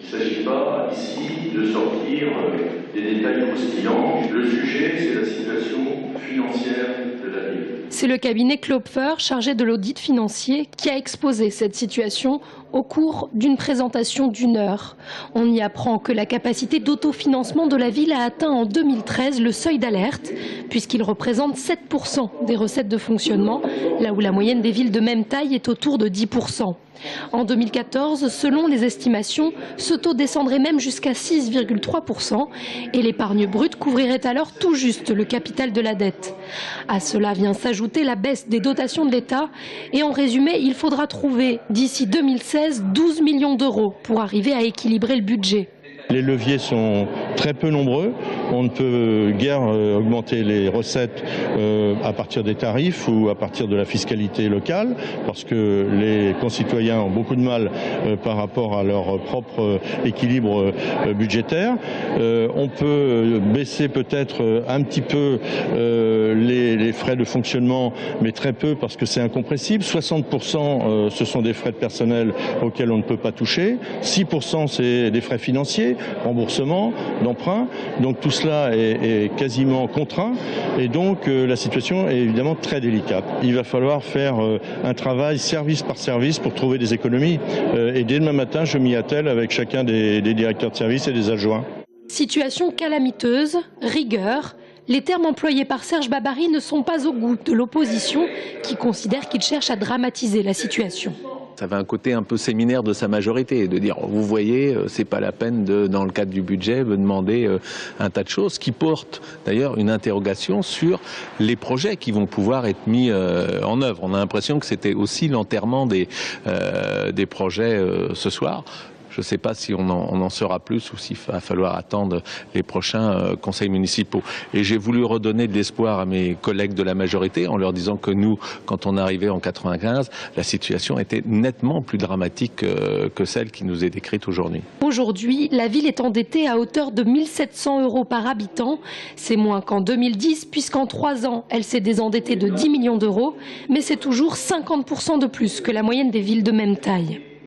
Il ne s'agit pas ici de sortir des détails croustillants. Le sujet, c'est la situation financière de la ville. C'est le cabinet Klopfer, chargé de l'audit financier, qui a exposé cette situation au cours d'une présentation d'1 heure. On y apprend que la capacité d'autofinancement de la ville a atteint en 2013 le seuil d'alerte, puisqu'il représente 7% des recettes de fonctionnement, là où la moyenne des villes de même taille est autour de 10%. En 2014, selon les estimations, ce taux descendrait même jusqu'à 6,3% et l'épargne brute couvrirait alors tout juste le capital de la dette. À cela vient s'ajouter la baisse des dotations de l'État et en résumé, il faudra trouver d'ici 2016 12 millions d'euros pour arriver à équilibrer le budget. Les leviers sont très peu nombreux. On ne peut guère augmenter les recettes à partir des tarifs ou à partir de la fiscalité locale, parce que les concitoyens ont beaucoup de mal par rapport à leur propre équilibre budgétaire. On peut baisser peut-être un petit peu les frais de fonctionnement, mais très peu parce que c'est incompressible. 60% ce sont des frais de personnel auxquels on ne peut pas toucher. 6% c'est des frais financiers, remboursement, d'emprunt. Donc tout cela est quasiment contraint et donc la situation est évidemment très délicate. Il va falloir faire un travail service par service pour trouver des économies. Et dès demain matin, je m'y attelle avec chacun des directeurs de service et des adjoints. Situation calamiteuse, rigueur. Les termes employés par Serge Babary ne sont pas au goût de l'opposition qui considère qu'il cherche à dramatiser la situation. Ça avait un côté un peu séminaire de sa majorité, de dire vous voyez, c'est pas la peine dans le cadre du budget, de demander un tas de choses, qui porte d'ailleurs une interrogation sur les projets qui vont pouvoir être mis en œuvre. On a l'impression que c'était aussi l'enterrement des projets ce soir. Je ne sais pas si on en saura plus ou s'il va falloir attendre les prochains conseils municipaux. Et j'ai voulu redonner de l'espoir à mes collègues de la majorité en leur disant que nous, quand on arrivait en 95, la situation était nettement plus dramatique que celle qui nous est décrite aujourd'hui. Aujourd'hui, la ville est endettée à hauteur de 1 700 € par habitant. C'est moins qu'en 2010, puisqu'en 3 ans, elle s'est désendettée de 10 millions d'euros. Mais c'est toujours 50% de plus que la moyenne des villes de même taille.